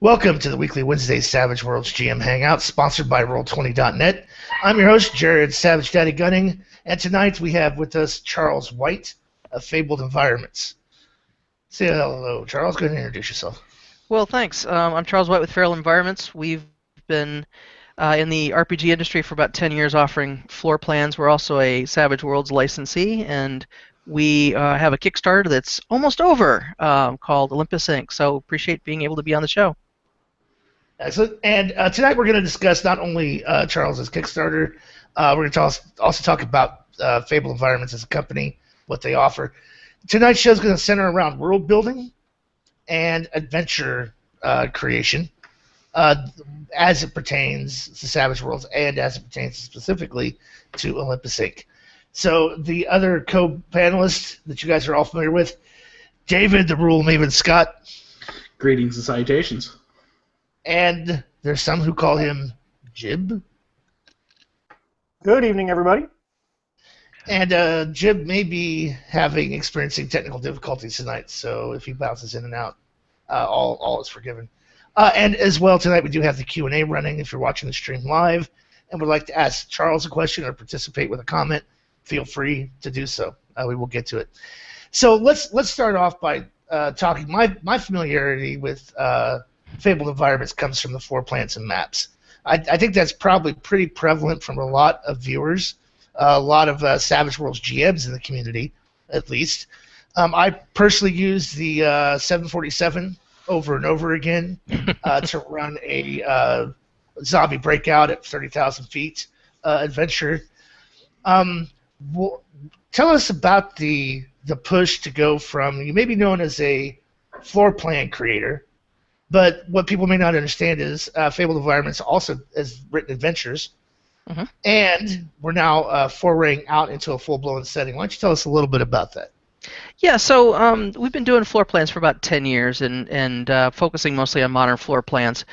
Welcome to the weekly Wednesday Savage Worlds GM Hangout, sponsored by Roll20.net. I'm your host, Jared Savage Daddy Gunning, and tonight we have with us Charles White of Fabled Environments. Say hello, Charles. Go ahead and introduce yourself. Well, thanks. I'm Charles White with Feral Environments. We've been in the RPG industry for about 10 years offering floor plans. We're also a Savage Worlds licensee, and we have a Kickstarter that's almost over called Olympus Inc. So appreciate being able to be on the show. Excellent. And tonight we're going to discuss not only Charles's Kickstarter, we're going to also talk about Fable Environments as a company, what they offer. Tonight's show is going to center around world building and adventure creation as it pertains to Savage Worlds and as it pertains specifically to Olympus Inc. So the other co-panelists that you guys are all familiar with, David, the Rule Maven Scott. Greetings and salutations. And there's some who call him Jib. Good evening, everybody. And Jib may be experiencing technical difficulties tonight, so if he bounces in and out, all is forgiven. And as well, tonight we do have the Q&A running. If you're watching the stream live and would like to ask Charles a question or participate with a comment, feel free to do so. We will get to it. So let's start off by talking. My familiarity with Fabled Environments comes from the floor plans and maps. I think that's probably pretty prevalent from a lot of viewers, a lot of Savage Worlds GMs in the community, at least. I personally use the 747 over and over again to run a zombie breakout at 30,000 feet adventure. Tell us about the push to go from, you may be known as a floor plan creator, but what people may not understand is Fabled Environments also has written adventures, and we're now foraying out into a full-blown setting. Why don't you tell us a little bit about that? Yeah, so we've been doing floor plans for about 10 years and focusing mostly on modern floor plans.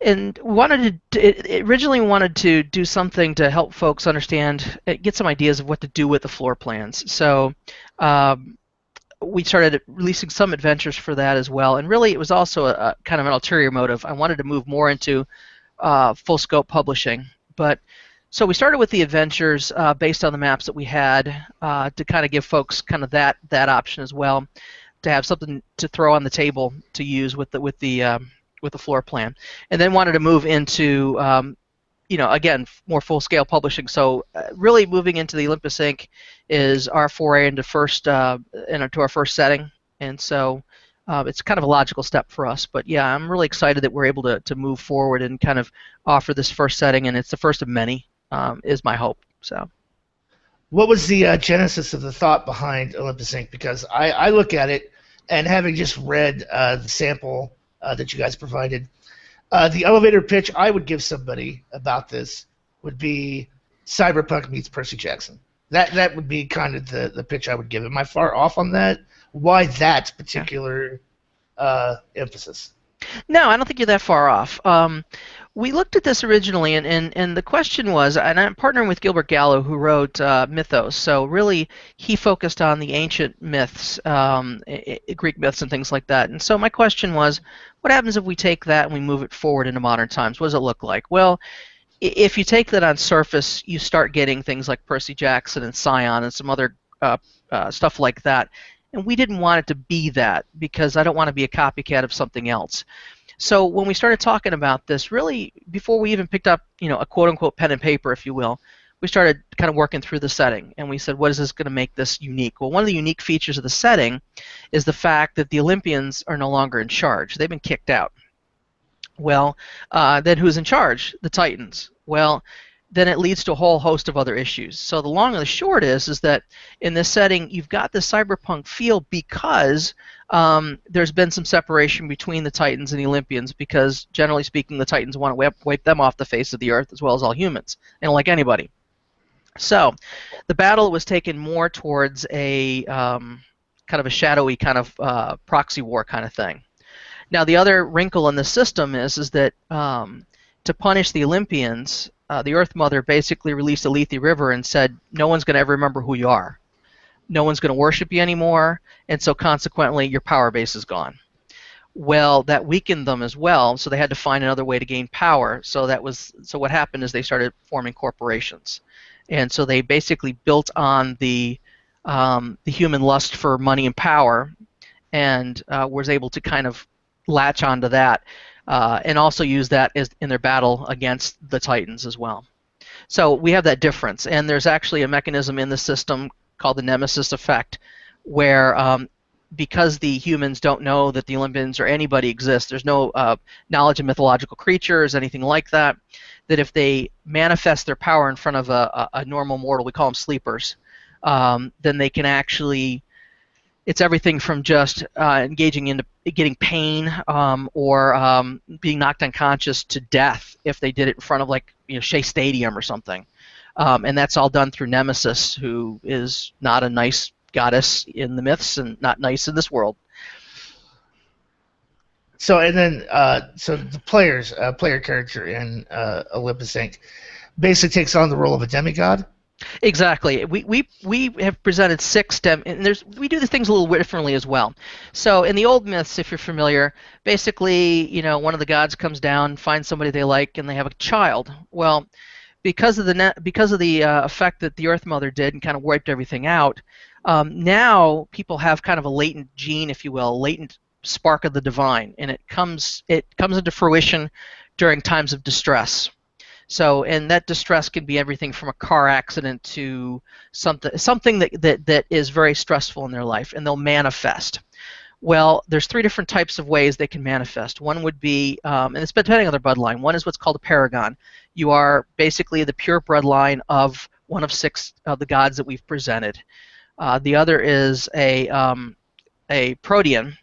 And originally wanted to do something to help folks understand, get some ideas of what to do with the floor plans. So we started releasing some adventures for that as well. And really, it was also a kind of an ulterior motive. I wanted to move more into full scope publishing. So we started with the adventures based on the maps that we had to kind of give folks kind of that option as well, to have something to throw on the table to use with the floor plan, and then wanted to move into again, more full-scale publishing. So really moving into the Olympus Inc. is our foray into our first setting, and so it's kind of a logical step for us. But yeah, I'm really excited that we're able to move forward and kind of offer this first setting, and it's the first of many, is my hope. So, what was the genesis of the thought behind Olympus Inc? Because I look at it, and having just read the sample that you guys provided, the elevator pitch I would give somebody about this would be Cyberpunk meets Percy Jackson. That would be kind of the pitch I would give. Am I far off on that? Why that particular emphasis? No, I don't think you're that far off. We looked at this originally, and the question was, and I'm partnering with Gilbert Gallo, who wrote Mythos. So really, he focused on the ancient myths, Greek myths and things like that. And so my question was, what happens if we take that and we move it forward into modern times? What does it look like? Well, if you take that on surface, you start getting things like Percy Jackson and Scion and some other stuff like that. And we didn't want it to be that, because I don't want to be a copycat of something else. So when we started talking about this, really, before we even picked up, a quote-unquote pen and paper, if you will, we started kind of working through the setting, and we said, what is this going to make this unique? Well, one of the unique features of the setting is the fact that the Olympians are no longer in charge. They've been kicked out. Well, then who's in charge? The Titans. Well, then it leads to a whole host of other issues. So the long and the short is that in this setting, you've got the cyberpunk feel because there's been some separation between the Titans and the Olympians, because generally speaking, the Titans want to wipe them off the face of the earth as well as all humans, and like anybody. So the battle was taken more towards a kind of a shadowy kind of proxy war kind of thing. Now the other wrinkle in the system is that to punish the Olympians, the Earth Mother basically released a Lethe River and said, no one's going to ever remember who you are. No one's going to worship you anymore, and so consequently your power base is gone. Well, that weakened them as well, so they had to find another way to gain power. So what happened is they started forming corporations, and so they basically built on the human lust for money and power, and was able to kind of latch onto that, and also use that as in their battle against the Titans as well. So we have that difference, and there's actually a mechanism in the system called the Nemesis effect, where because the humans don't know that the Olympians or anybody exists, there's no knowledge of mythological creatures, anything like that, that if they manifest their power in front of a normal mortal, we call them sleepers, then they can actually, it's everything from just engaging into getting pain or being knocked unconscious to death if they did it in front of, like, Shea Stadium or something. And that's all done through Nemesis, who is not a nice goddess in the myths and not nice in this world. So and then so the player character in Olympus Inc. basically takes on the role of a demigod. Exactly. We have presented and we do the things a little differently as well. So in the old myths, if you're familiar, basically, one of the gods comes down, finds somebody they like, and they have a child. Well, because of the effect that the Earth Mother did and kind of wiped everything out, now people have kind of a latent gene, if you will, a latent spark of the divine, and it comes into fruition during times of distress. So, and that distress can be everything from a car accident to something that is very stressful in their life, and they'll manifest. Well, there's 3 different types of ways they can manifest. One would be, and it's depending on their bloodline. One is what's called a paragon. You are basically the pure bloodline of one of 6 of the gods that we've presented. The other is a protean,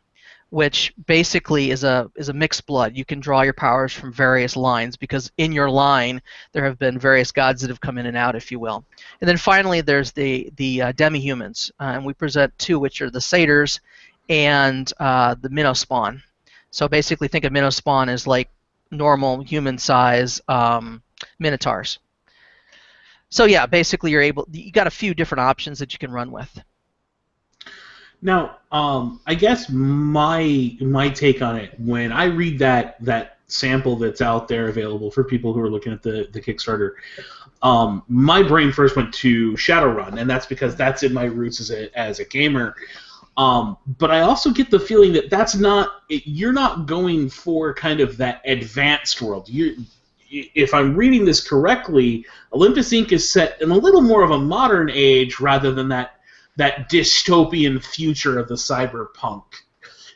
which basically is a mixed blood. You can draw your powers from various lines because in your line there have been various gods that have come in and out, if you will. And then finally there's the demi-humans, and we present 2, which are the satyrs and the minnow spawn. So basically think of minnow spawn as like normal human size minotaurs. So yeah, basically you got a few different options that you can run with. Now, I guess my take on it, when I read that sample that's out there available for people who are looking at the Kickstarter, my brain first went to Shadowrun, and that's because that's in my roots as a gamer. But I also get the feeling that you're not going for kind of that advanced world. If I'm reading this correctly, Olympus Inc. is set in a little more of a modern age rather than that dystopian future of the cyberpunk.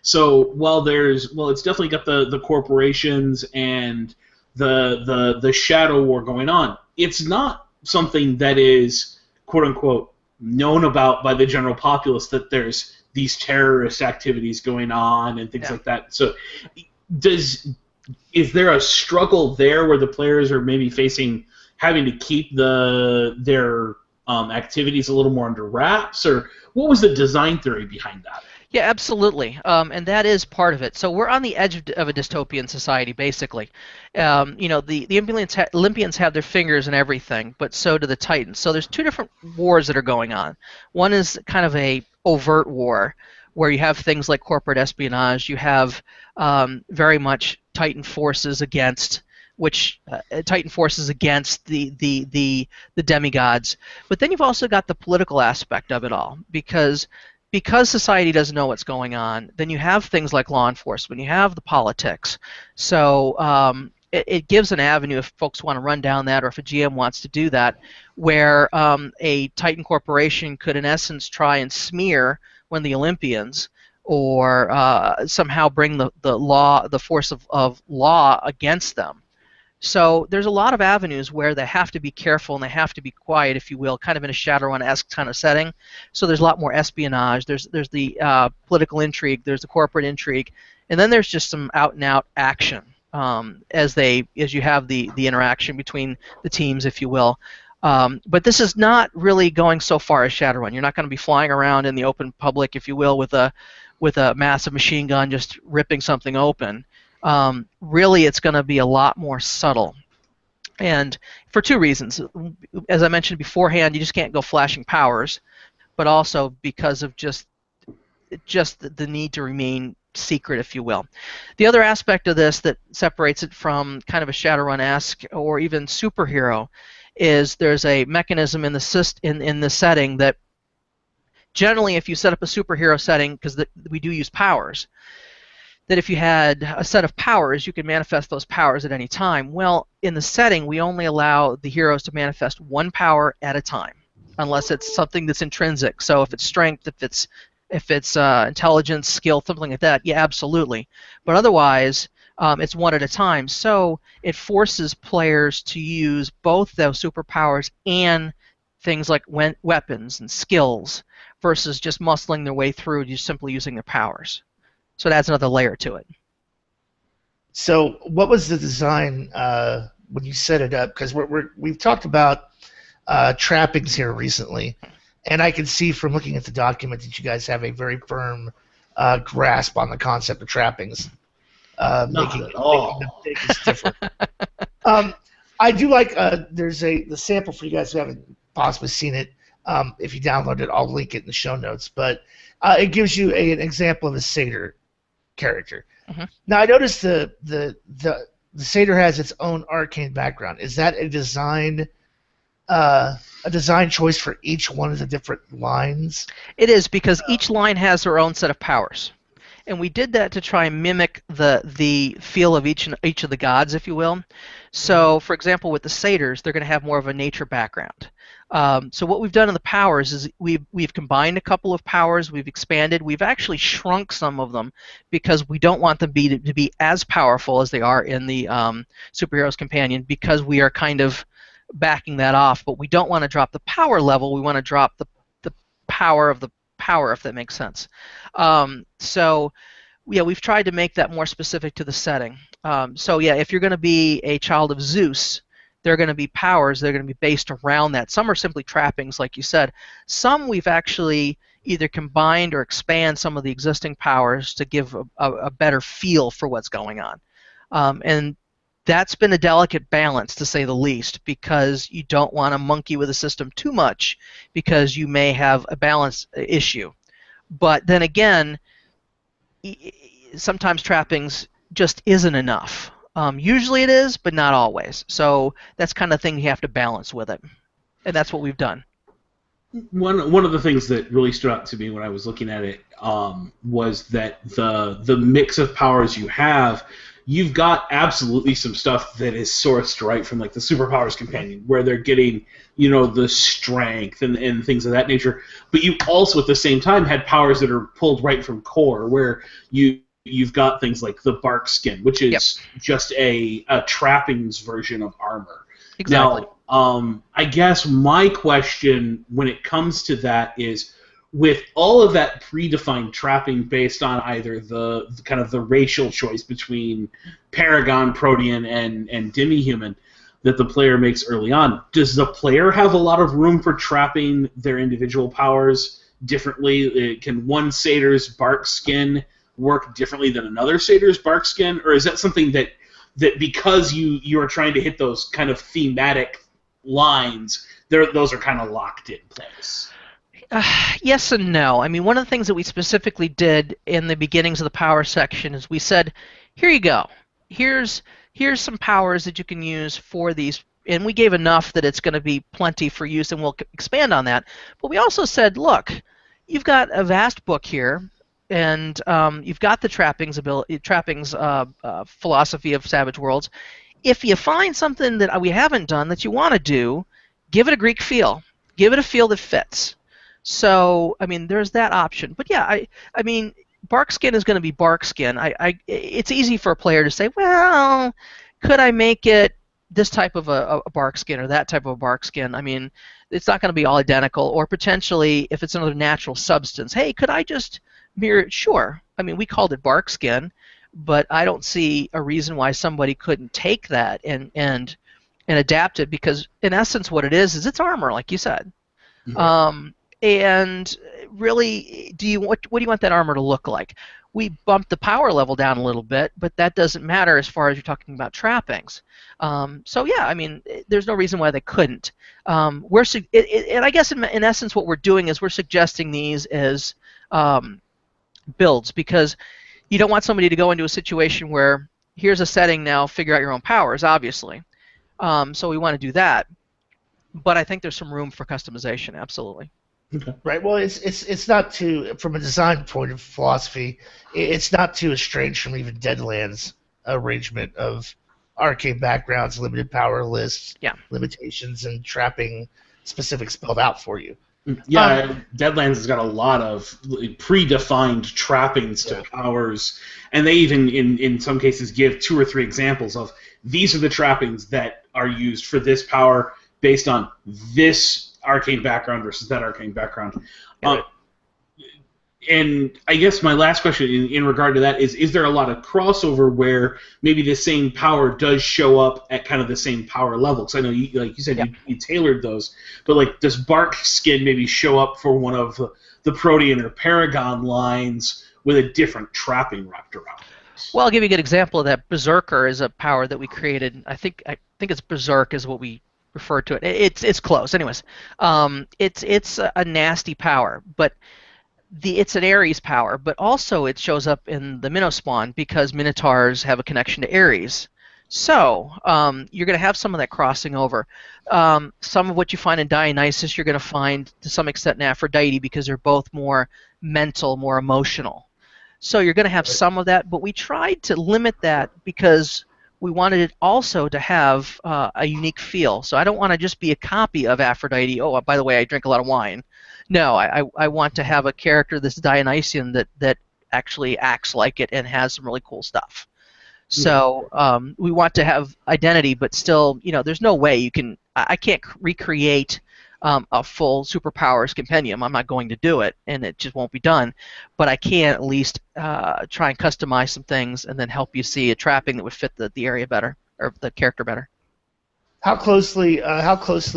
So while it's definitely got the corporations and the shadow war going on, it's not something that is quote unquote known about by the general populace, that there's these terrorist activities going on and things like that. So is there a struggle there where the players are maybe having to keep their activities a little more under wraps, or what was the design theory behind that? Yeah, absolutely, and that is part of it. So we're on the edge of a dystopian society, basically. The Olympians have their fingers in everything, but so do the Titans. So there's 2 different wars that are going on. One is kind of a overt war, where you have things like corporate espionage. You have very much Titan forces against the demigods. But then you've also got the political aspect of it all, because society doesn't know what's going on. Then you have things like law enforcement. You have the politics. So it gives an avenue if folks want to run down that, or if a GM wants to do that, where a Titan corporation could in essence try and smear one of the Olympians, or somehow bring the force of law against them. So there's a lot of avenues where they have to be careful and they have to be quiet, if you will, kind of in a Shadowrun-esque kind of setting. So there's a lot more espionage. There's the political intrigue. There's the corporate intrigue, and then there's just some out-and-out action as you have the interaction between the teams, if you will. But this is not really going so far as Shadowrun. You're not going to be flying around in the open public, if you will, with a massive machine gun just ripping something open. Really, it's going to be a lot more subtle, and for 2 reasons. As I mentioned beforehand, you just can't go flashing powers, but also because of just just the need to remain secret, if you will. The other aspect of this that separates it from kind of a Shadowrun-esque or even superhero is there's a mechanism in the setting that generally, if you set up a superhero setting, because we do use powers, that if you had a set of powers, you could manifest those powers at any time. Well, in the setting, we only allow the heroes to manifest one power at a time, unless it's something that's intrinsic. So if it's strength, if it's intelligence, skill, something like that, yeah, absolutely. But otherwise, it's one at a time. So it forces players to use both those superpowers and things like weapons and skills versus just muscling their way through just simply using their powers. So it adds another layer to it. So what was the design when you set it up? Because we've talked about trappings here recently, and I can see from looking at the document that you guys have a very firm grasp on the concept of trappings. Making them things different. I do like there's the sample for you guys who haven't possibly seen it. If you download it, I'll link it in the show notes. But it gives you an example of a satyr character. Mm-hmm. Now I noticed the satyr has its own arcane background. Is that a design choice for each one of the different lines? It is, because each line has their own set of powers. And we did that to try and mimic the feel of each of the gods, if you will. So, for example, with the satyrs, they're going to have more of a nature background. So what we've done in the powers is we've combined a couple of powers, we've expanded, we've actually shrunk some of them because we don't want them to be as powerful as they are in the Superhero's Companion, because we are kind of backing that off. But we don't want to drop the power level, we want to drop the power of the power, if that makes sense. So yeah, we've tried to make that more specific to the setting. So yeah, if you're going to be a child of Zeus, there are going to be powers that are going to be based around that. Some are simply trappings, like you said. Some we've actually either combined or expand some of the existing powers to give a better feel for what's going on. And that's been a delicate balance, to say the least, because you don't want to monkey with the system too much, because you may have a balance issue. But then again, sometimes trappings just isn't enough. Usually it is, but not always. So that's kind of thing you have to balance with it, and that's what we've done. One of the things that really stood out to me when I was looking at it was that the mix of powers you have, you've got absolutely some stuff that is sourced right from like the Superpowers Companion, where they're getting, you know, the strength and things of that nature. But you also at the same time had powers that are pulled right from core, where you've got things like the bark skin, which is just a trappings version of armor. Exactly. Now, I guess my question when it comes to that is, with all of that predefined trapping based on either the kind of the racial choice between Paragon, Protean, and Demi-Human that the player makes early on, does the player have a lot of room for trapping their individual powers differently? Can one satyr's bark skin work differently than another satyr's bark skin, or is that something that because you are trying to hit those kind of thematic lines, those are kind of locked in place? Yes and no. I mean, one of the things that we specifically did in the beginnings of the power section is we said, here you go. Here's some powers that you can use for these, and we gave enough that it's going to be plenty for use, and we'll expand on that. But we also said, look, you've got a vast book here, and you've got the trappings philosophy of Savage Worlds. If you find something that we haven't done that you want to do, give it a Greek feel. Give it a feel that fits. So, I mean, there's that option. But yeah, I mean, bark skin is going to be bark skin. It's easy for a player to say, well, could I make it this type of a bark skin or that type of a bark skin? I mean, it's not going to be all identical. Or potentially, if it's another natural substance, hey, could I just mirror it? Sure. I mean, we called it bark skin, but I don't see a reason why somebody couldn't take that and adapt it, because in essence what it is it's armor, like you said. Mm-hmm. And really, what do you want that armor to look like? We bumped the power level down a little bit, but that doesn't matter as far as you're talking about trappings. So yeah, I mean, there's no reason why they couldn't. And I guess in essence what we're doing is we're suggesting these as builds, because you don't want somebody to go into a situation where here's a setting, now figure out your own powers, obviously. So we want to do that. But I think there's some room for customization, absolutely. Okay. Right. Well, it's not too, from a design point of philosophy, it's not too estranged from even Deadlands' arrangement of arcane backgrounds, limited power lists, Yeah. limitations, and trapping specific spelled out for you. Yeah, Deadlands has got a lot of predefined trappings to Yeah. powers, and they even, in some cases, give 2 or 3 examples of these are the trappings that are used for this power based on this arcane background versus that arcane background. Yeah. And I guess my last question in regard to that is there a lot of crossover where maybe the same power does show up at kind of the same power level? Because I know, like you said, you tailored those, but like does Bark Skin maybe show up for one of the Protean or Paragon lines with a different trapping wrapped around it? Well, I'll give you a good example of that. Berserker is a power that we created. I think it's Berserk is what we refer to it. It's close. Anyways, it's a nasty power, but it's an Ares power, but also it shows up in the Minnow Spawn because Minotaurs have a connection to Ares. So you're going to have some of that crossing over. Some of what you find in Dionysus, you're going to find to some extent in Aphrodite because they're both more mental, more emotional. So you're going to have some of that, but we tried to limit that because we wanted it also to have a unique feel. So I don't want to just be a copy of Aphrodite. Oh, by the way, I drink a lot of wine. No, I want to have a character that's Dionysian that actually acts like it and has some really cool stuff. So we want to have identity, but still, there's no way you can. I can't recreate a full superpowers compendium. I'm not going to do it, and it just won't be done. But I can at least try and customize some things, and then help you see a trapping that would fit the area better or the character better. How closely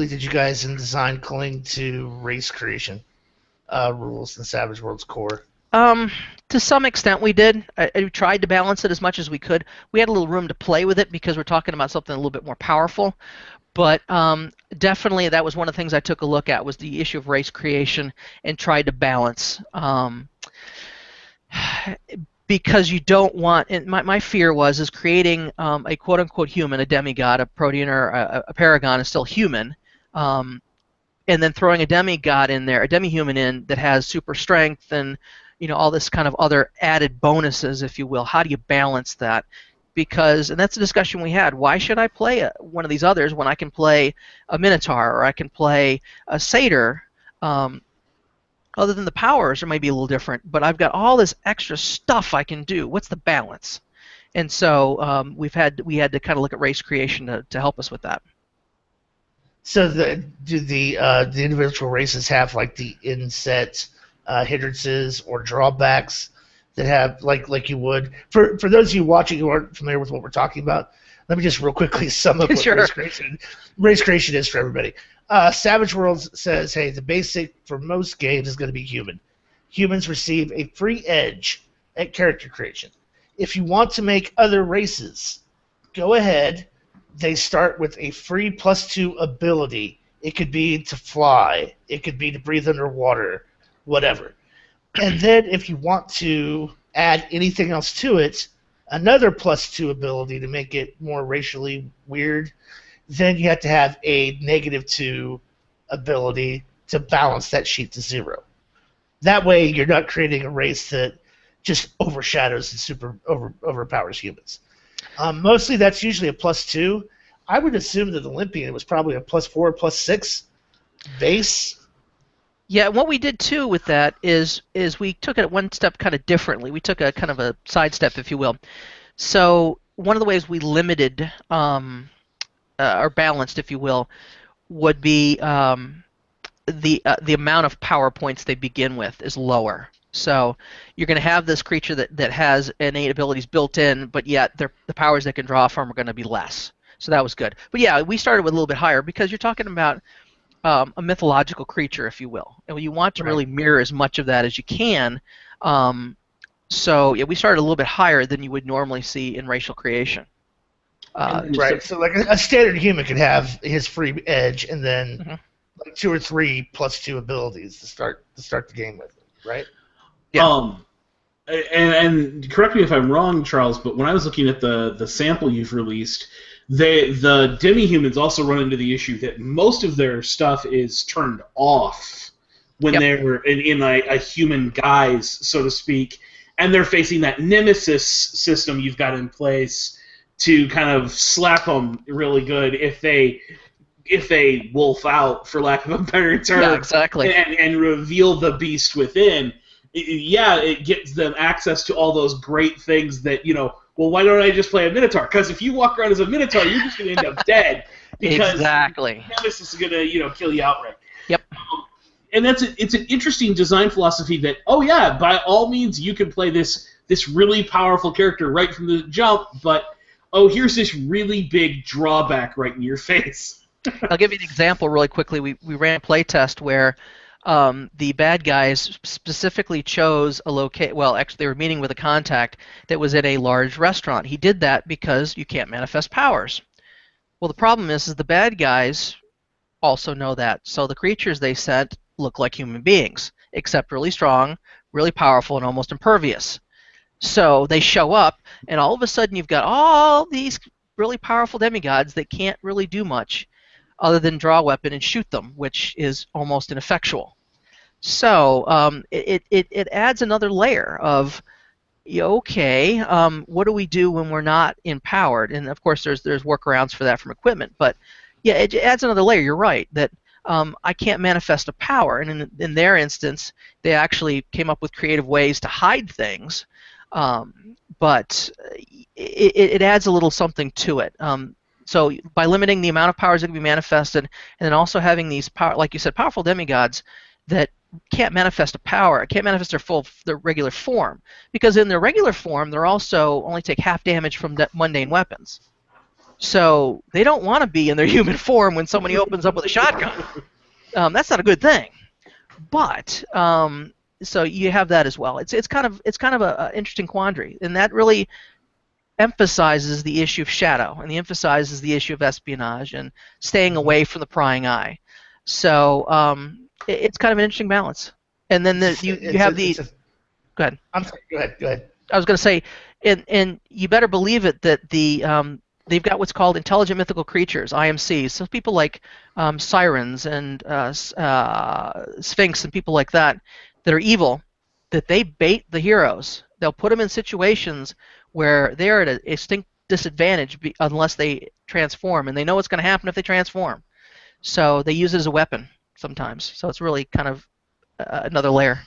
did you guys in design cling to race creation rules in Savage Worlds core? To some extent we did. I tried to balance it as much as we could. We had a little room to play with it because we're talking about something a little bit more powerful. But definitely that was one of the things I took a look at was the issue of race creation and tried to balance. Because you don't want, and my fear was creating a quote-unquote human, a demigod, a Protean or a Paragon is still human, and then throwing a demigod in there, a demi-human in that has super strength and all this kind of other added bonuses, if you will. How do you balance that? Because, and that's a discussion we had, why should I play one of these others when I can play a Minotaur or I can play a Satyr? Other than the powers, it might be a little different, but I've got all this extra stuff I can do. What's the balance? And so we had to kind of look at race creation to help us with that. So do the individual races have like the inset hindrances or drawbacks that have like you would for those of you watching who aren't familiar with what we're talking about? Let me just real quickly sum up what Sure. race creation is for everybody. Savage Worlds says, hey, the basic for most games is going to be human. Humans receive a free edge at character creation. If you want to make other races, go ahead. They start with a free +2 ability. It could be to fly. It could be to breathe underwater, whatever. And then if you want to add anything else to it, another +2 ability to make it more racially weird, then you have to have a -2 ability to balance that sheet to 0. That way, you're not creating a race that just overshadows and super overpowers humans. Mostly, that's usually a +2. I would assume that Olympian was probably a +4, +6 base. Yeah, and what we did too with that is we took it one step kind of differently. We took a kind of a sidestep, if you will. So one of the ways we limited or balanced, if you will, would be the amount of power points they begin with is lower. So you're going to have this creature that has innate abilities built in, but yet the powers they can draw from are going to be less. So that was good. But yeah, we started with a little bit higher because you're talking about a mythological creature, if you will, and you want to really mirror as much of that as you can. So yeah, we started a little bit higher than you would normally see in racial creation. Right. So like a standard human could have his free edge, and then like 2 or 3 +2 abilities to start the game with, right? Yeah. and correct me if I'm wrong, Charles, but when I was looking at the sample you've released, the demi-humans also run into the issue that most of their stuff is turned off when they're in a human guise, so to speak, and they're facing that nemesis system you've got in place to kind of slap them really good if they wolf out, for lack of a better term, exactly, and reveal the beast within. It gives them access to all those great things that, well, why don't I just play a Minotaur? Because if you walk around as a Minotaur, you're just going to end up dead. Because exactly. Nemesis is going to, kill you outright. Yep. And it's an interesting design philosophy that, by all means, you can play this really powerful character right from the jump, but, here's this really big drawback right in your face. I'll give you an example really quickly. We ran a playtest where the bad guys specifically chose a location. Well, actually, they were meeting with a contact that was in a large restaurant. He did that because you can't manifest powers. Well, the problem is the bad guys also know that. So the creatures they sent look like human beings, except really strong, really powerful, and almost impervious. So they show up, and all of a sudden you've got all these really powerful demigods that can't really do much other than draw a weapon and shoot them, which is almost ineffectual. So it adds another layer of, what do we do when we're not empowered? And of course there's workarounds for that from equipment, but yeah, it adds another layer. You're right, that I can't manifest a power, and in their instance, they actually came up with creative ways to hide things, but it adds a little something to it. So by limiting the amount of powers that can be manifested, and then also having these like you said, powerful demigods that can't manifest a power, can't manifest their regular form, because in their regular form they're also only take half damage from mundane weapons. So they don't want to be in their human form when somebody opens up with a shotgun. That's not a good thing. But so you have that as well. It's kind of an interesting quandary, and that really emphasizes the issue of shadow, and emphasizes the issue of espionage and staying away from the prying eye. So it's kind of an interesting balance. And then you have the. Go ahead. I'm sorry. Go ahead. I was going to say, and you better believe it that they've got what's called intelligent mythical creatures, IMCs. So people like sirens and sphinx and people like that are evil, that they bait the heroes. They'll put them in situations where they're at a distinct disadvantage unless they transform, and they know what's going to happen if they transform. So they use it as a weapon sometimes. So it's really kind of another layer.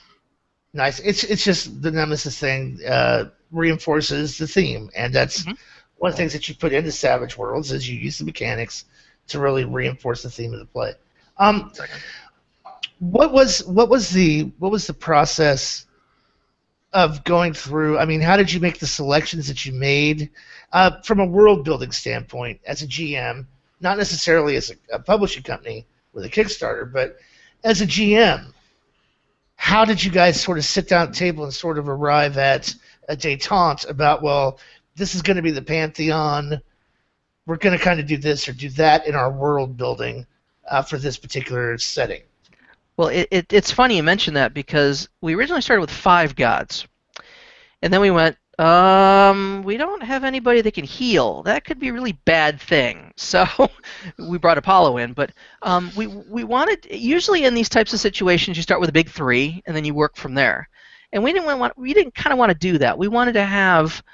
Nice. It's just the Nemesis thing reinforces the theme, and that's one of the things that you put into Savage Worlds is you use the mechanics to really reinforce the theme of the play. What was the process of going through? I mean, how did you make the selections that you made from a world building standpoint as a GM, not necessarily as a publishing company with a Kickstarter, but as a GM? How did you guys sort of sit down at the table and sort of arrive at a détente about, well, this is going to be the Pantheon, we're going to kind of do this or do that in our world building for this particular setting? Well, it's funny you mention that, because we originally started with 5 gods, and then we went, we don't have anybody that can heal. That could be a really bad thing. So we brought Apollo in, but we wanted, usually in these types of situations, you start with a big 3, and then you work from there. And we didn't kind of want to do that. We wanted to have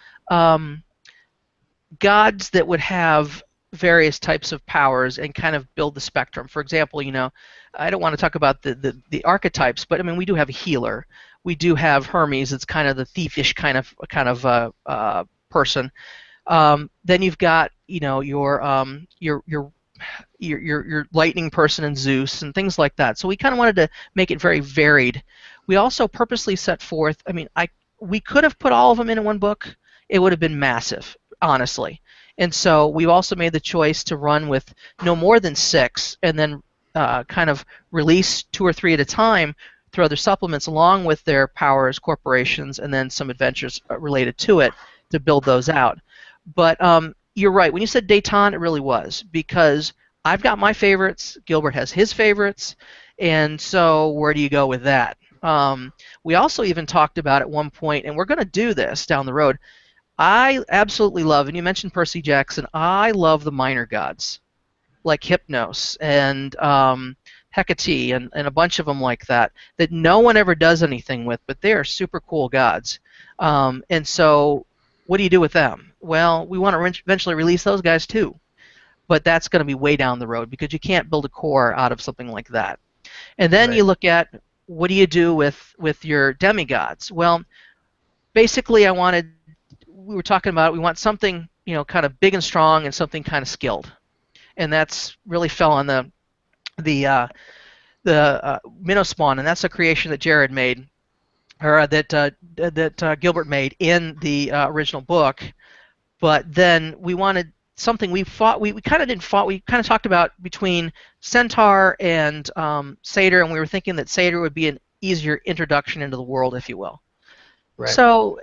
gods that would have various types of powers and kind of build the spectrum. For example, I don't want to talk about the archetypes, but I mean, we do have a healer. We do have Hermes. It's kind of the thiefish kind of person. Then you've got your lightning person and Zeus and things like that. So we kind of wanted to make it very varied. We also purposely set forth. I mean, we could have put all of them in one book. It would have been massive, honestly. And so we've also made the choice to run with no more than 6, and then kind of release 2 or 3 at a time through other supplements along with their powers, corporations, and then some adventures related to it to build those out. But you're right. When you said détente, it really was, because I've got my favorites, Gilbert has his favorites, and so where do you go with that? We also even talked about at one point, and we're going to do this down the road. I absolutely love, and you mentioned Percy Jackson, I love the minor gods, like Hypnos and Hecate and a bunch of them like that no one ever does anything with, but they are super cool gods. And so what do you do with them? Well, we want to eventually release those guys too, but that's going to be way down the road because you can't build a core out of something like that. And then you look at what do you do with your demigods? Well, basically we were talking about we want something kind of big and strong and something kind of skilled, and that's really fell on the minnow spawn, and that's a creation that Jared made, or that Gilbert made in the original book. But then we wanted something we kind of didn't fought. We kind of talked about between Centaur and Satyr, and we were thinking that Satyr would be an easier introduction into the world, if you will. Right. So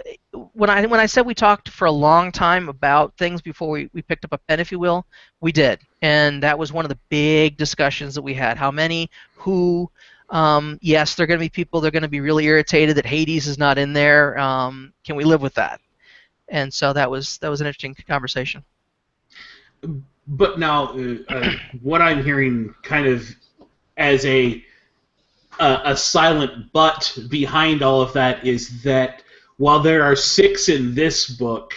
when I said we talked for a long time about things before we picked up a pen, if you will, we did. And that was one of the big discussions that we had. How many, who, yes, there are going to be people that are going to be really irritated that Hades is not in there. Can we live with that? And so that was an interesting conversation. But now, what I'm hearing kind of as a silent but behind all of that is that while there are 6 in this book,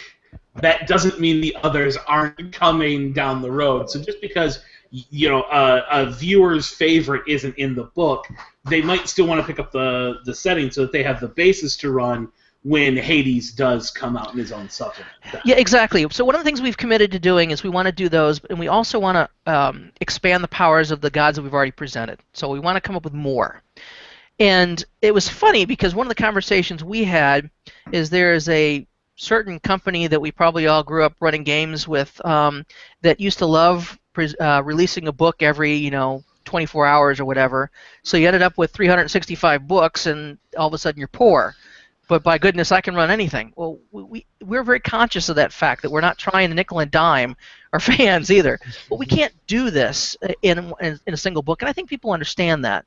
that doesn't mean the others aren't coming down the road. So just because a viewer's favorite isn't in the book, they might still want to pick up the setting so that they have the basis to run when Hades does come out in his own supplement. Yeah, exactly. So one of the things we've committed to doing is we want to do those, and we also want to expand the powers of the gods that we've already presented. So we want to come up with more. And it was funny because one of the conversations we had is there is a certain company that we probably all grew up running games with that used to love releasing a book every 24 hours or whatever. So you ended up with 365 books, and all of a sudden you're poor. But by goodness, I can run anything. Well, we're very conscious of that fact that we're not trying to nickel and dime our fans either. But we can't do this in a single book, and I think people understand that.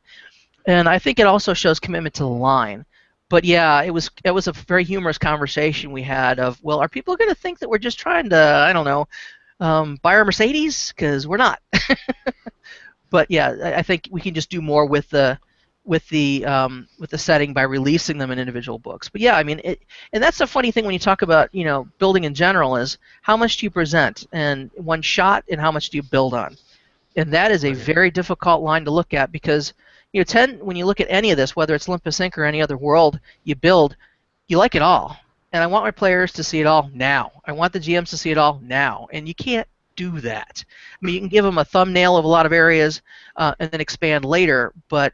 And I think it also shows commitment to the line. But yeah, it was a very humorous conversation we had of, well, are people going to think that we're just trying to, I don't know, buy our Mercedes? Because we're not. But yeah, I think we can just do more with the setting by releasing them in individual books. But yeah, I mean, and that's the funny thing when you talk about building in general is how much do you present in one shot and how much do you build on, and that is a very difficult line to look at because when you look at any of this, whether it's Olympus Inc. or any other world you build, you like it all, and I want my players to see it all now. I want the GMs to see it all now, and you can't do that. I mean, you can give them a thumbnail of a lot of areas and then expand later, but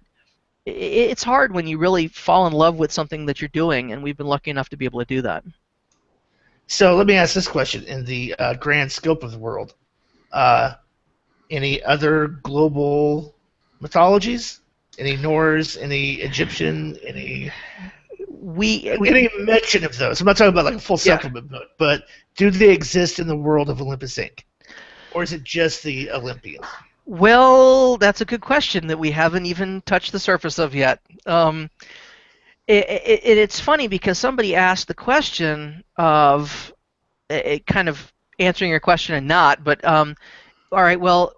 it's hard when you really fall in love with something that you're doing, and we've been lucky enough to be able to do that. So let me ask this question. In the grand scope of the world, any other global mythologies? Any Norse, any Egyptian, any mention of those? I'm not talking about like a full supplement book, but do they exist in the world of Olympus Inc.? Or is it just the Olympians? Well, that's a good question that we haven't even touched the surface of yet. It's funny because somebody asked the question of kind of answering your question and not, but all right, well,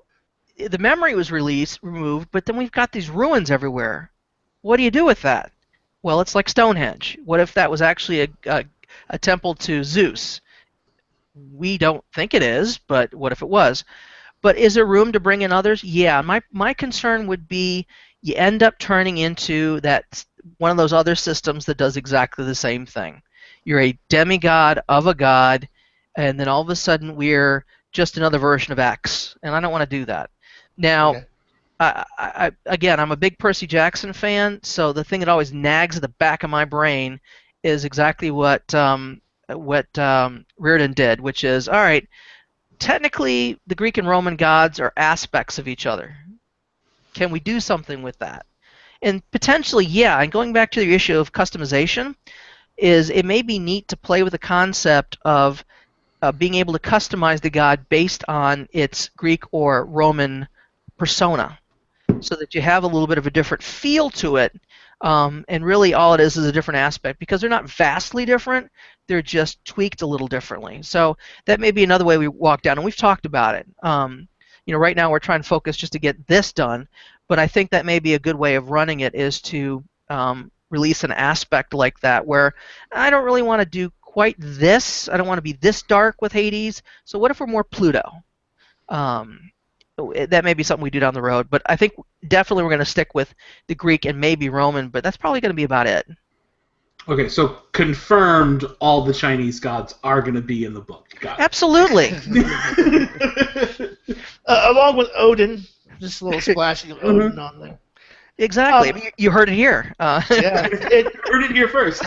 the memory was removed, but then we've got these ruins everywhere. What do you do with that? Well, it's like Stonehenge. What if that was actually a temple to Zeus? We don't think it is, but what if it was? But is there room to bring in others? Yeah. My concern would be you end up turning into that one of those other systems that does exactly the same thing. You're a demigod of a god, and then all of a sudden we're just another version of X, and I don't want to do that. Now, again, I'm a big Percy Jackson fan, so the thing that always nags at the back of my brain is exactly what Reardon did, which is, all right, technically the Greek and Roman gods are aspects of each other. Can we do something with that? And potentially, yeah, and going back to the issue of customization, is it may be neat to play with the concept of being able to customize the god based on its Greek or Roman persona, so that you have a little bit of a different feel to it, And really all it is a different aspect, because they're not vastly different, they're just tweaked a little differently. So that may be another way we walk down, and we've talked about it. Right now we're trying to focus just to get this done, but I think that may be a good way of running it, is to release an aspect like that, where I don't really want to do quite this. I don't want to be this dark with Hades, so what if we're more Pluto? That may be something we do down the road, but I think definitely we're going to stick with the Greek and maybe Roman, but that's probably going to be about it. Okay, so confirmed, all the Chinese gods are going to be in the book. Got it. Absolutely. Along with Odin, just a little splashing of Odin on there. Exactly. I mean, you heard it here. Yeah, Heard it here first.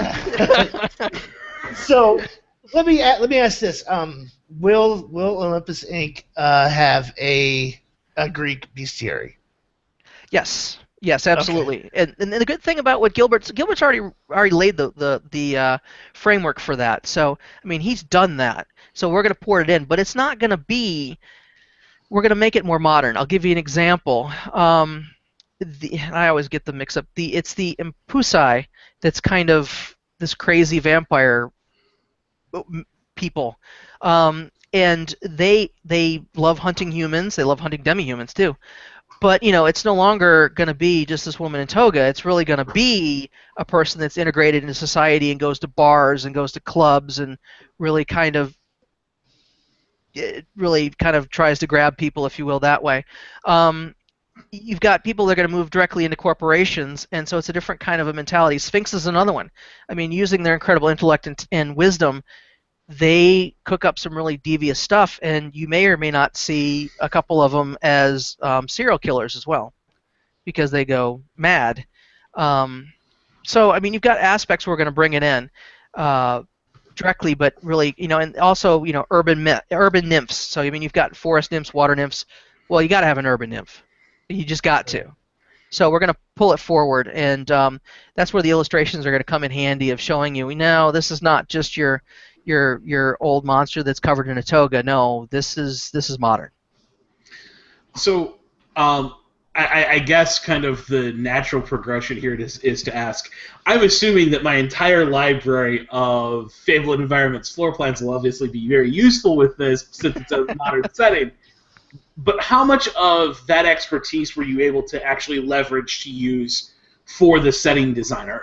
So let me ask this: Will Olympus Inc. Have a Greek bestiary? Yes. Yes, absolutely. Okay. And the good thing about what Gilbert's already laid the framework for that. So I mean, he's done that. So we're going to port it in, but it's not going to be. We're going to make it more modern. I'll give you an example. I always get them mixed up. It's the Impusai that's kind of this crazy vampire people, and they love hunting humans. They love hunting demi-humans too. But it's no longer going to be just this woman in toga. It's really going to be a person that's integrated into society and goes to bars and goes to clubs and really kind of tries to grab people, if you will, that way. You've got people that are going to move directly into corporations, and so it's a different kind of a mentality. Sphinx is another one. I mean, using their incredible intellect and wisdom, they cook up some really devious stuff, and you may or may not see a couple of them as serial killers as well, because they go mad. So, I mean, you've got aspects we're going to bring it in directly, but really, and also, urban nymphs. So, I mean, you've got forest nymphs, water nymphs. Well, you got to have an urban nymph. You just got to. So we're going to pull it forward, and that's where the illustrations are going to come in handy, of showing you, this is not just your old monster that's covered in a toga. No, this is modern. So, I guess kind of the natural progression here is to ask. I'm assuming that my entire library of Fable environments floor plans will obviously be very useful with this, since it's a modern setting. But how much of that expertise were you able to actually leverage to use for the setting designer?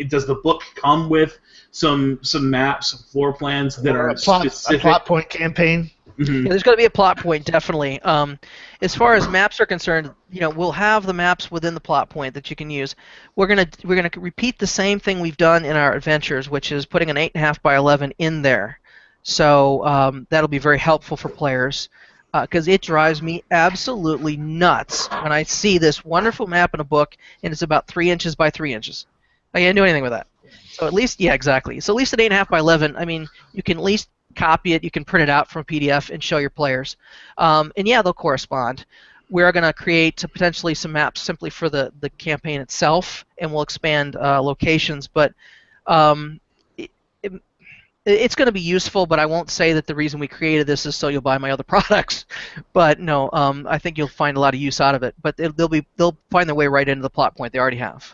Does the book come with some maps, some floor plans that are specific? A plot point campaign? Mm-hmm. Yeah, there's going to be a plot point, definitely. As far as maps are concerned, we'll have the maps within the plot point that you can use. We're gonna repeat the same thing we've done in our adventures, which is putting an 8.5 by 11 in there. So that'll be very helpful for players. Because it drives me absolutely nuts when I see this wonderful map in a book and it's about 3 inches by 3 inches. I can't do anything with that. So at least, yeah, exactly. So at least at 8.5 by 11, I mean, you can at least copy it, you can print it out from a PDF and show your players. And yeah, they'll correspond. We're going to create potentially some maps simply for the campaign itself, and we'll expand locations. But it's going to be useful, but I won't say that the reason we created this is so you'll buy my other products. But no, I think you'll find a lot of use out of it. But they'll find their way right into the plot point they already have.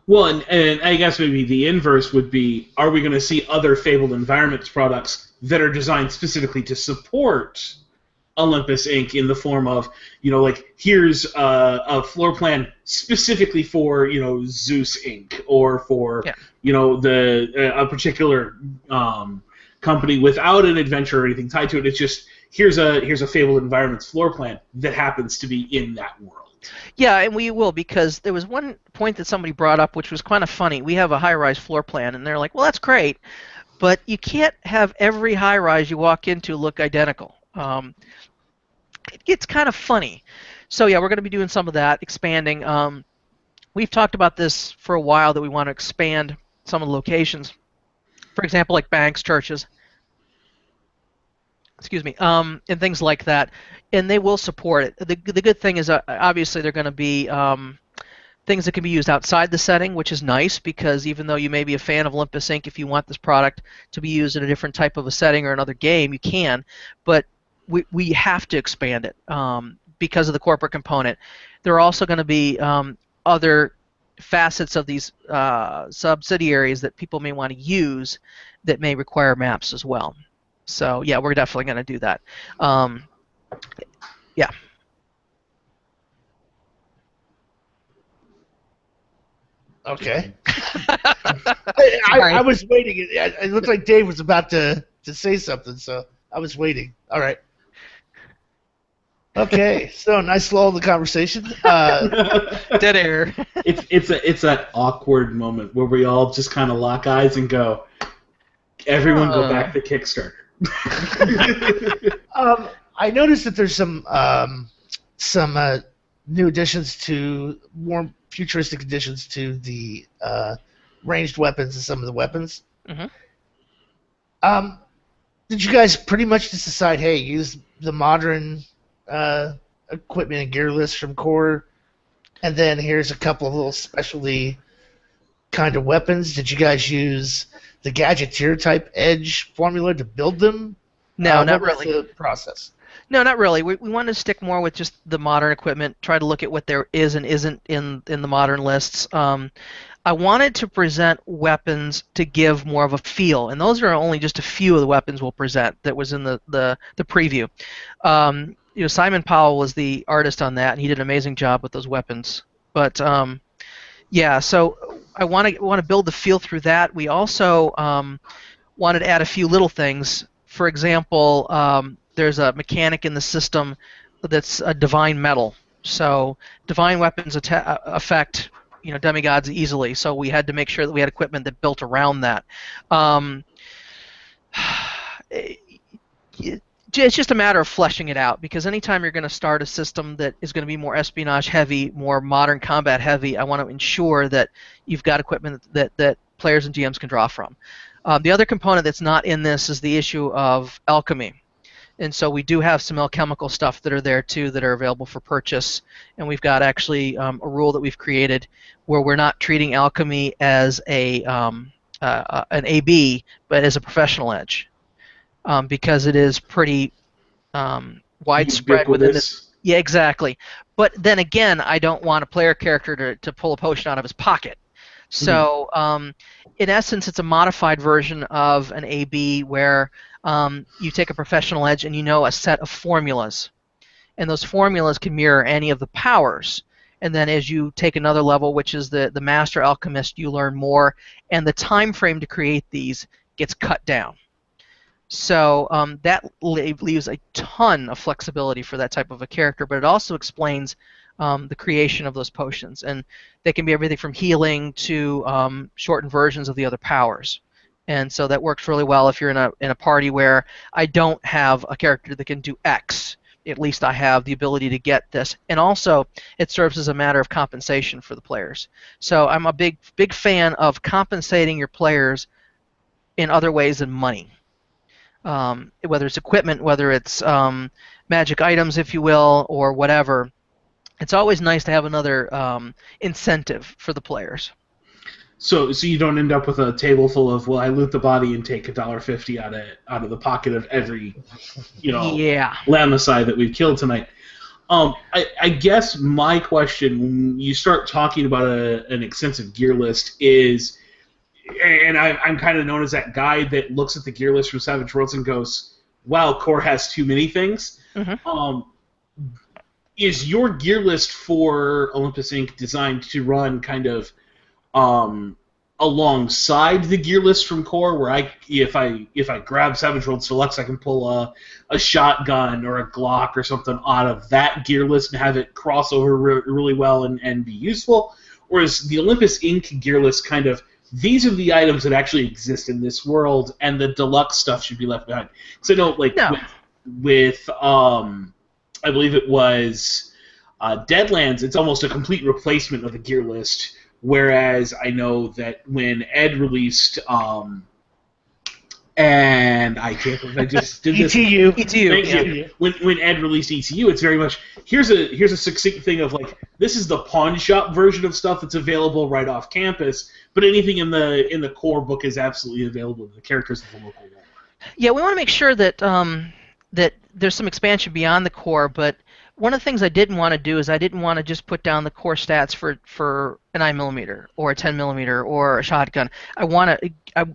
Well, and I guess maybe the inverse would be: are we going to see other Fabled Environments products that are designed specifically to support Olympus Inc. in the form of, like, here's a floor plan specifically for, Zeus Inc. or for, a particular company without an adventure or anything tied to it. It's just, here's a Fabled Environments floor plan that happens to be in that world. Yeah, and we will, because there was one point that somebody brought up which was kind of funny. We have a high-rise floor plan, and they're like, well, that's great, but you can't have every high-rise you walk into look identical. It gets kind of funny. So yeah, we're going to be doing some of that, expanding. We've talked about this for a while, that we want to expand some of the locations. For example, like banks, churches, and things like that. And they will support it. The good thing is, obviously, they're going to be things that can be used outside the setting, which is nice, because even though you may be a fan of Olympus Inc., if you want this product to be used in a different type of a setting or another game, you can. But we have to expand it because of the corporate component. There are also going to be other facets of these subsidiaries that people may want to use that may require maps as well. So yeah, we're definitely going to do that. Yeah. Okay. I was waiting. It looked like Dave was about to say something, so I was waiting. All right. Okay, so nice lull in the conversation. Dead air. It's that awkward moment where we all just kind of lock eyes and go, everyone go back to Kickstarter. I noticed that there's some new additions to more futuristic additions to the ranged weapons and some of the weapons. Mm-hmm. Did you guys pretty much just decide, hey, use the modern equipment and gear list from Core, and then here's a couple of little specialty kind of weapons? Did you guys use the Gadgeteer type Edge formula to build them? No, not what was really. the process? No, not really. We wanted to stick more with just the modern equipment, try to look at what there is and isn't in the modern lists. I wanted to present weapons to give more of a feel, and those are only just a few of the weapons we'll present that was in the preview. Simon Powell was the artist on that, and he did an amazing job with those weapons. But yeah, so I want to build the feel through that. We also wanted to add a few little things. For example, there's a mechanic in the system that's a divine metal. So divine weapons affect demigods easily. So we had to make sure that we had equipment that built around that. It's just a matter of fleshing it out, because anytime you're going to start a system that is going to be more espionage heavy, more modern combat heavy, I want to ensure that you've got equipment that players and GMs can draw from. The other component that's not in this is the issue of alchemy. And so we do have some alchemical stuff that are there too that are available for purchase. And we've got actually a rule that we've created where we're not treating alchemy as an AB, but as a professional edge. Because it is pretty widespread within this. Yeah, exactly. But then again, I don't want a player character to pull a potion out of his pocket. So in essence, it's a modified version of an AB where you take a professional edge and a set of formulas. And those formulas can mirror any of the powers. And then as you take another level, which is the Master Alchemist, you learn more. And the time frame to create these gets cut down. So that leaves a ton of flexibility for that type of a character, but it also explains the creation of those potions. And they can be everything from healing to shortened versions of the other powers. And so that works really well if you're in a party where I don't have a character that can do X. At least I have the ability to get this. And also, it serves as a matter of compensation for the players. So I'm a big fan of compensating your players in other ways than money. Whether it's equipment, whether it's magic items, if you will, or whatever. It's always nice to have another incentive for the players. So you don't end up with a table full of, well, I loot the body and take $1.50 out of the pocket of every, Lamacide that we've killed tonight. I guess my question, when you start talking about an extensive gear list, is, and I'm kind of known as that guy that looks at the gear list from Savage Worlds and goes, wow, Core has too many things. Mm-hmm. Is your gear list for Olympus Inc. designed to run kind of alongside the gear list from Core, where if I grab Savage Worlds Deluxe, I can pull a shotgun or a Glock or something out of that gear list and have it cross over really well and be useful? Or is the Olympus Inc. gear list kind of, these are the items that actually exist in this world, and the deluxe stuff should be left behind? Because I know, with I believe it was Deadlands, it's almost a complete replacement of the gear list. Whereas I know that when Ed released, and I can't believe I just did this. ETU. Thank you. When Ed released ETU, it's very much here's a succinct thing of like, this is the pawn shop version of stuff that's available right off campus, but anything in the core book is absolutely available to the characters of the local world. Yeah, we want to make sure that that there's some expansion beyond the core, but one of the things I didn't want to do is I didn't want to just put down the core stats for an 9mm or a 10mm or a shotgun.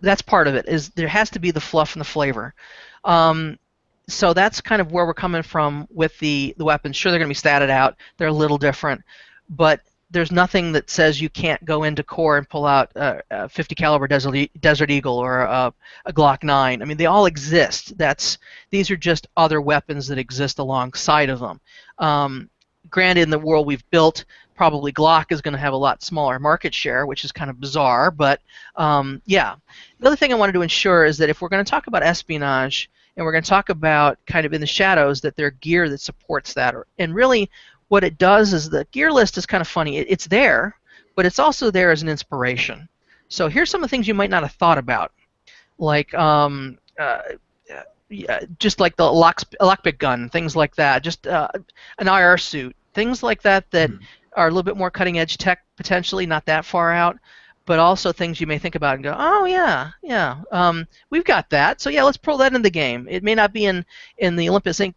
That's part of it, is there has to be the fluff and the flavor. So that's kind of where we're coming from with the weapons. Sure, they're going to be statted out. They're a little different, but there's nothing that says you can't go into core and pull out a 50 caliber Desert Eagle or a Glock 9. I mean, they all exist. These are just other weapons that exist alongside of them. Granted, in the world we've built, probably Glock is going to have a lot smaller market share, which is kind of bizarre. But yeah, the other thing I wanted to ensure is that if we're going to talk about espionage and we're going to talk about kind of in the shadows, that there are gear that supports that. And really, what it does is the gear list is kind of funny. It's there, but it's also there as an inspiration. So here's some of the things you might not have thought about, like just like the lockpick gun, things like that, just an IR suit, things like that are a little bit more cutting edge tech, potentially not that far out, but also things you may think about and go, oh yeah, we've got that, so yeah, let's pull that in the game. It may not be in the Olympus Inc.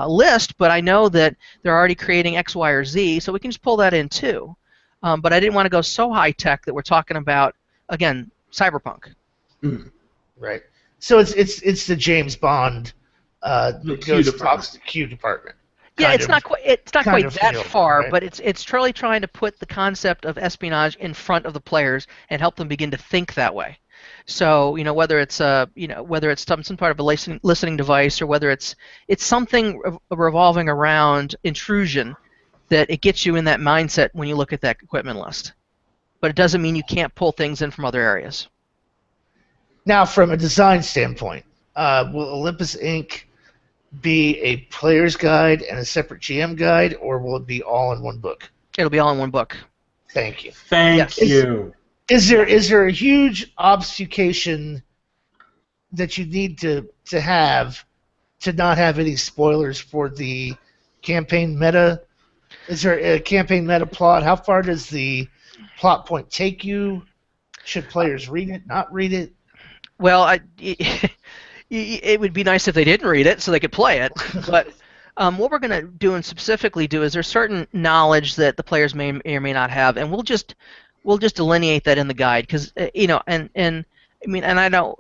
List, but I know that they're already creating X, Y, or Z, so we can just pull that in too. But I didn't want to go so high tech that we're talking about, again, cyberpunk. Right. So it's the James Bond The Q department. talks to the Q department. Yeah, it's not quite that feel, far, right? but it's really trying to put the concept of espionage in front of the players and help them begin to think that way. So whether it's some part of a listening device, or whether it's something revolving around intrusion, that it gets you in that mindset when you look at that equipment list. But it doesn't mean you can't pull things in from other areas. Now, from a design standpoint, will Olympus Inc. be a player's guide and a separate GM guide, or will it be all in one book? It'll be all in one book. Thank you. Thank you. Is there a huge obfuscation that you need to have to not have any spoilers for the campaign meta? Is there a campaign meta plot? How far does the plot point take you? Should players read it, not read it? Well, it would be nice if they didn't read it so they could play it. But what we're going to do and specifically do is there's certain knowledge that the players may or may not have, and we'll just delineate that in the guide, because and I know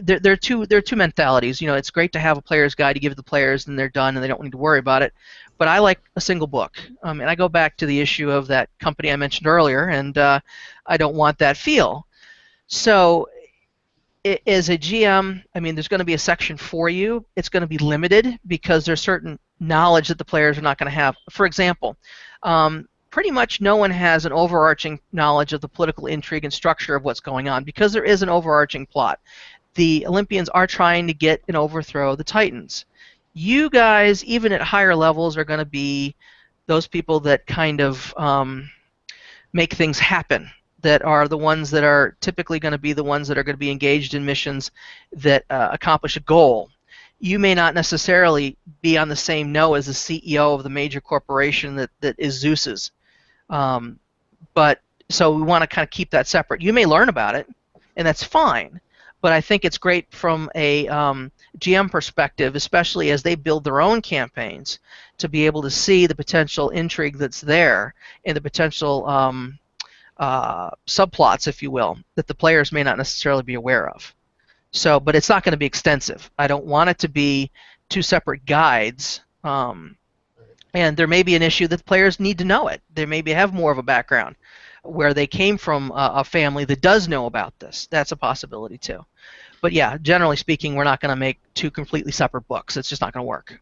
there are two mentalities. It's great to have a player's guide to give the players, and they're done and they don't need to worry about it. But I like a single book, and I go back to the issue of that company I mentioned earlier, and I don't want that feel. So as a GM, there's going to be a section for you. It's going to be limited because there's certain knowledge that the players are not going to have. For example, pretty much no one has an overarching knowledge of the political intrigue and structure of what's going on, because there is an overarching plot. The Olympians are trying to get and overthrow the Titans. You guys, even at higher levels, are going to be those people that kind of make things happen, that are the ones that are typically going to be the ones that are going to be engaged in missions that accomplish a goal. You may not necessarily be on the same know as the CEO of the major corporation that is Zeus's. But so we want to kind of keep that separate. You may learn about it, and that's fine. But I think it's great from a GM perspective, especially as they build their own campaigns, to be able to see the potential intrigue that's there and the potential subplots, if you will, that the players may not necessarily be aware of. So, but it's not going to be extensive. I don't want it to be two separate guides. And there may be an issue that the players need to know it. They maybe have more of a background where they came from a family that does know about this. That's a possibility too. But yeah, generally speaking, we're not going to make two completely separate books. It's just not going to work.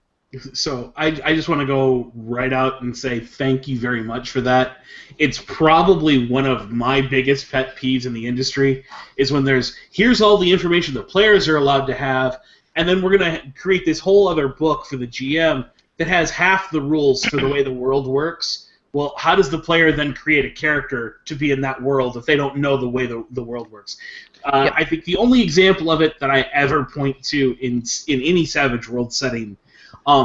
So I just want to go right out and say thank you very much for that. It's probably one of my biggest pet peeves in the industry is when here's all the information the players are allowed to have, and then we're going to create this whole other book for the GM that has half the rules for the way the world works. Well, how does the player then create a character to be in that world if they don't know the way the world works? Yep. I think the only example of it that I ever point to in any Savage World setting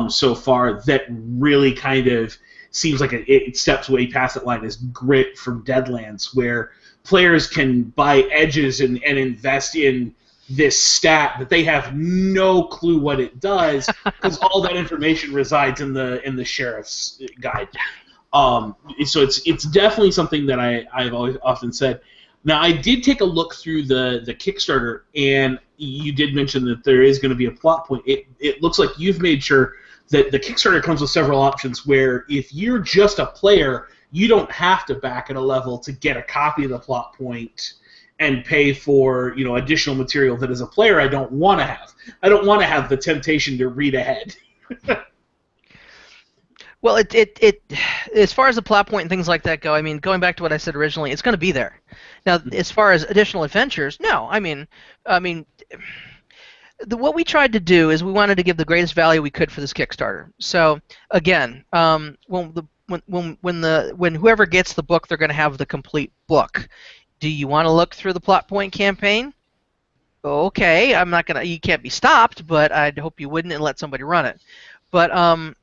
so far that really kind of seems like it steps way past that line is Grit from Deadlands, where players can buy edges and invest in this stat that they have no clue what it does because all that information resides in the sheriff's guide. So it's definitely something that I've always often said. Now, I did take a look through the Kickstarter, and you did mention that there is going to be a plot point. It looks like you've made sure that the Kickstarter comes with several options where if you're just a player, you don't have to back at a level to get a copy of the plot point and pay for additional material that as a player I don't want to have. I don't want to have the temptation to read ahead. Well, it as far as the plot point and things like that go, I mean, going back to what I said originally, it's going to be there. Now, as far as additional adventures, no. I mean, what we tried to do is we wanted to give the greatest value we could for this Kickstarter. So again, when whoever gets the book, they're going to have the complete book. Do you want to look through the plot point campaign? Okay, I'm not gonna. You can't be stopped, but I'd hope you wouldn't and let somebody run it. But I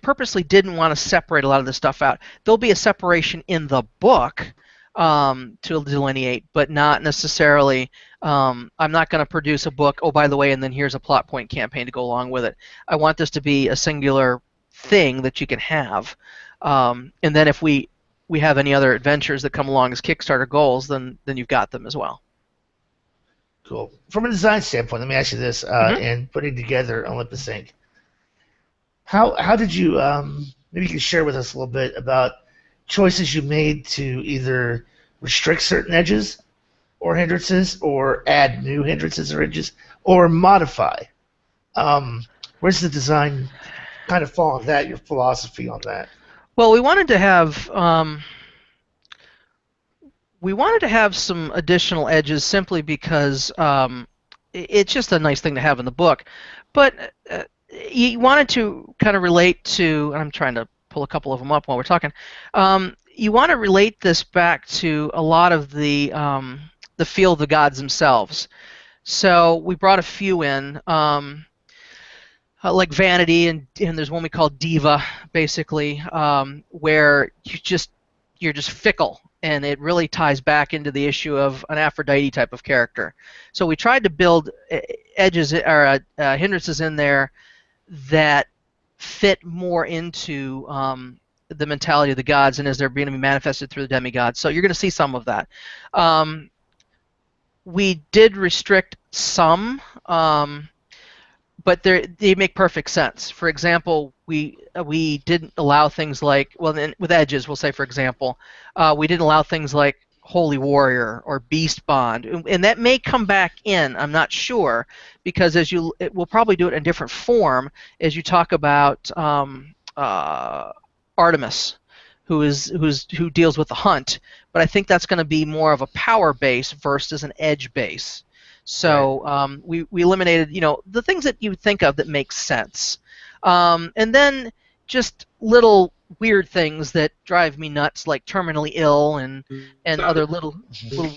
purposely didn't want to separate a lot of this stuff out. There'll be a separation in the book to delineate, but not necessarily. I'm not going to produce a book. Oh, by the way, and then here's a plot point campaign to go along with it. I want this to be a singular thing that you can have, and then if we have any other adventures that come along as Kickstarter goals, then you've got them as well. Cool. From a design standpoint, let me ask you this: in putting together Olympus Inc., how did you maybe you can share with us a little bit about choices you made to either restrict certain edges or hindrances, or add new hindrances or edges, or modify? Where's the design kind of fall on that? Your philosophy on that? Well, we wanted to have some additional edges simply because it's just a nice thing to have in the book. But you wanted to kind of relate to, and I'm trying to pull a couple of them up while we're talking. You want to relate this back to a lot of the feel of the gods themselves. So we brought a few in. Like Vanity, and there's one we call Diva, basically, where you're just fickle, and it really ties back into the issue of an Aphrodite type of character. So we tried to build edges or hindrances in there that fit more into the mentality of the gods, and as they're being manifested through the demigods. So you're going to see some of that. We did restrict some. But they make perfect sense. For example, we didn't allow things like, well, with edges, we'll say, for example, we didn't allow things like Holy Warrior or Beast Bond, and that may come back in. I'm not sure, because we'll probably do it in a different form as you talk about Artemis, who deals with the hunt. But I think that's going to be more of a power base versus an edge base. So we eliminated, the things that you think of that make sense, and then just little weird things that drive me nuts, like terminally ill and other little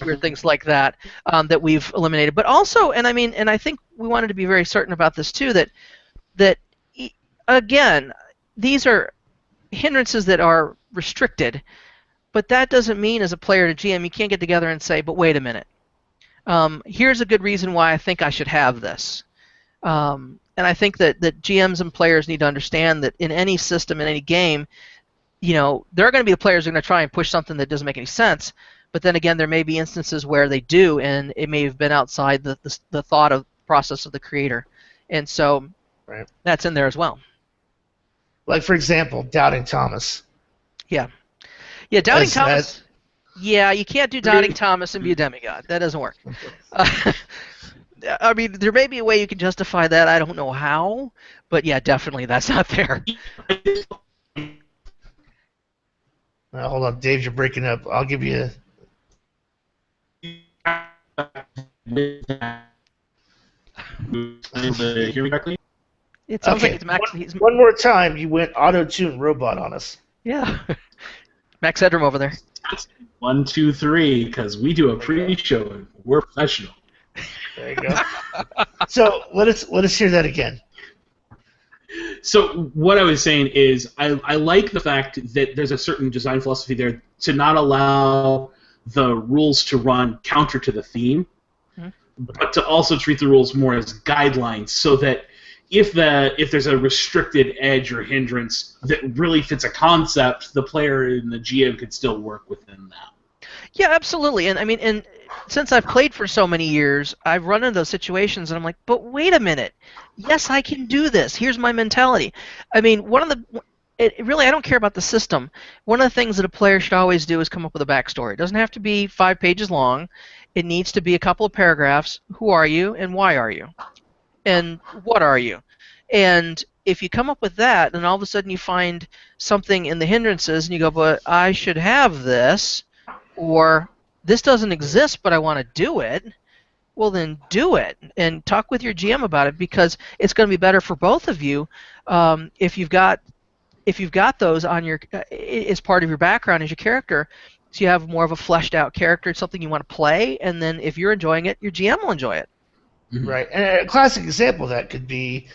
weird things like that that we've eliminated. But also, and I think we wanted to be very certain about this too, that again, these are hindrances that are restricted, but that doesn't mean as a player to GM you can't get together and say, but wait a minute. Here's a good reason why I think I should have this. And I think that GMs and players need to understand that in any system, in any game, there are going to be the players who are going to try and push something that doesn't make any sense. But then again, there may be instances where they do, and it may have been outside the thought of process of the creator. And so that's in there as well. Like, for example, Doubting Thomas. Yeah, Doubting Thomas. Yeah, you can't do Doubting Thomas and be a demigod. That doesn't work. I mean, there may be a way you can justify that. I don't know how, but yeah, definitely that's not there. Hold on, Dave, you're breaking up. I'll give you. Hear me correctly? It sounds like it's Max. One more time, you went auto-tune robot on us. Yeah, Max Edrum over there. 1, 2, 3, because we do a pre-show and we're professional. There you go. So let us hear that again. So what I was saying is I like the fact that there's a certain design philosophy there to not allow the rules to run counter to the theme. but to also treat the rules more as guidelines, so that if there's a restricted edge or hindrance that really fits a concept, the player and the GM could still work within that. Yeah, absolutely. And I mean, and since I've played for so many years, I've run into those situations, and I'm like, but wait a minute. Yes, I can do this. Here's my mentality. I mean, really, I don't care about the system. One of the things that a player should always do is come up with a backstory. It doesn't have to be 5 pages long. It needs to be a couple of paragraphs. Who are you, and why are you? And what are you? And if you come up with that, then all of a sudden you find something in the hindrances, and you go, but I should have this, or this doesn't exist, but I want to do it. Well, then do it, and talk with your GM about it, because it's going to be better for both of you if you've got those on your as part of your background as your character, so you have more of a fleshed out character. It's something you want to play, and then if you're enjoying it, your GM will enjoy it. Right, and a classic example of that could be,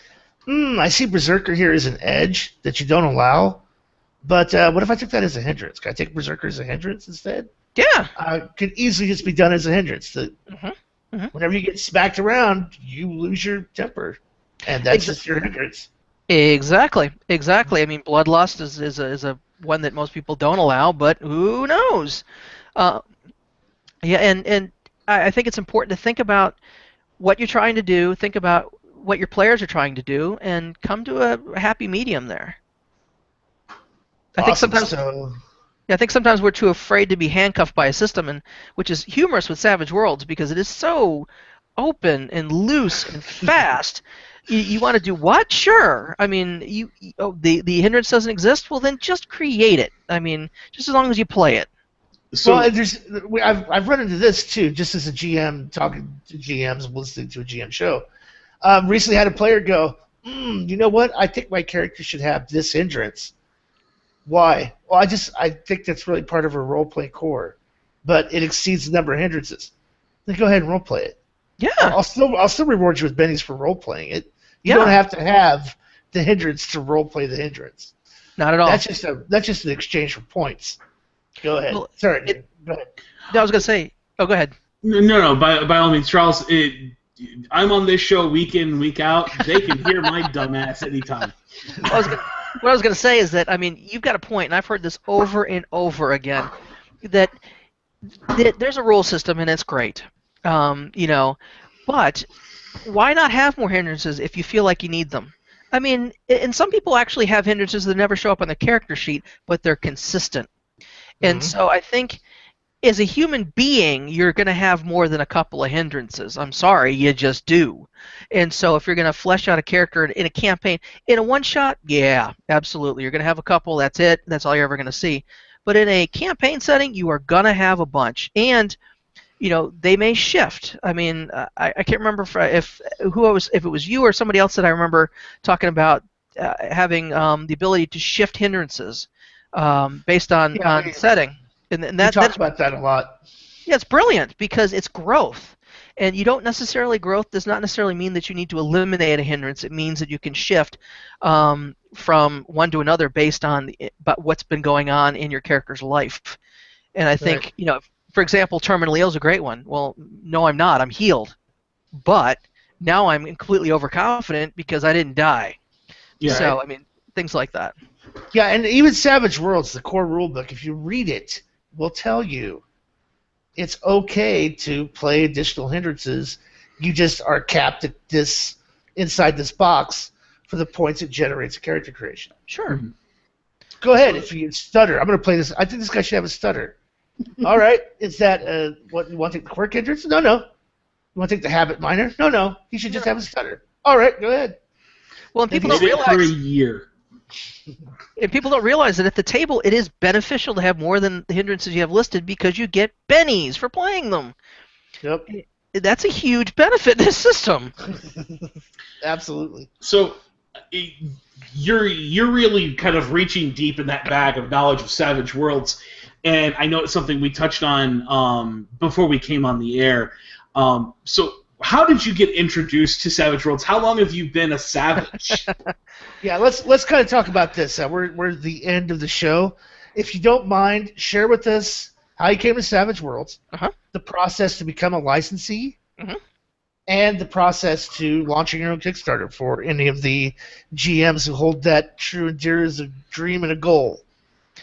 I see Berserker here as an edge that you don't allow, but what if I took that as a hindrance? Can I take Berserker as a hindrance instead? Yeah. Could easily just be done as a hindrance. Whenever you get smacked around, you lose your temper, and that's just your hindrance. Exactly. I mean, bloodlust is a one that most people don't allow, but who knows? Yeah, and I think it's important to think about what you're trying to do, think about what your players are trying to do, and come to a happy medium there. I think sometimes we're too afraid to be handcuffed by a system, and which is humorous with Savage Worlds, because it is so open and loose and fast. You want to do what? Sure. I mean, the hindrance doesn't exist. Well, then just create it. I mean, just as long as you play it. So I've run into this too, just as a GM talking to GMs, listening to a GM show. Recently had a player go, you know what? I think my character should have this hindrance. Why? Well, I think that's really part of her roleplay core, but it exceeds the number of hindrances. Then go ahead and roleplay it. Yeah. I'll still reward you with bennies for roleplaying it. You don't have to have the hindrance to roleplay the hindrance. Not at all. That's just an exchange for points. Go ahead. Well, sorry. Go ahead. No, I was gonna say. Oh, go ahead. No. By all means, Charles. I'm on this show week in, week out. They can hear my dumbass anytime. What I was gonna say is that, I mean, you've got a point, and I've heard this over and over again, that there's a rule system and it's great, but why not have more hindrances if you feel like you need them? I mean, and some people actually have hindrances that never show up on the character sheet, but they're consistent. And so I think as a human being, you're going to have more than a couple of hindrances. I'm sorry, you just do. And so if you're going to flesh out a character in a campaign, in a one-shot, yeah, absolutely. You're going to have a couple, that's it. That's all you're ever going to see. But in a campaign setting, you are going to have a bunch. And, they may shift. I mean, I can't remember if it was you or somebody else that I remember talking about having the ability to shift hindrances based on setting. And we talked about that a lot. Yeah, it's brilliant because it's growth. And growth does not necessarily mean that you need to eliminate a hindrance. It means that you can shift from one to another based on what's been going on in your character's life. And I think, for example, terminally ill is a great one. Well, no, I'm not. I'm healed. But now I'm completely overconfident because I didn't die. Yeah. So, I mean, things like that. Yeah, and even Savage Worlds, the core rulebook, if you read it, will tell you it's okay to play additional hindrances. You just are capped at inside this box for the points it generates a character creation. Sure. Mm-hmm. Go ahead. If you stutter, I'm going to play this. I think this guy should have a stutter. All right. Is that what you want to take the quirk hindrance? No. You want to take the habit minor? No. He should just have a stutter. All right. Go ahead. Well, and people don't realize for a year. And people don't realize that at the table it is beneficial to have more than the hindrances you have listed because you get bennies for playing them. Yep. That's a huge benefit in this system. Absolutely. So you're really kind of reaching deep in that bag of knowledge of Savage Worlds, and I know it's something we touched on before we came on the air. So how did you get introduced to Savage Worlds? How long have you been a savage? Yeah, let's kind of talk about this. We're at the end of the show. If you don't mind, share with us how you came to Savage Worlds, the process to become a licensee, and the process to launching your own Kickstarter for any of the GMs who hold that true and dear as a dream and a goal.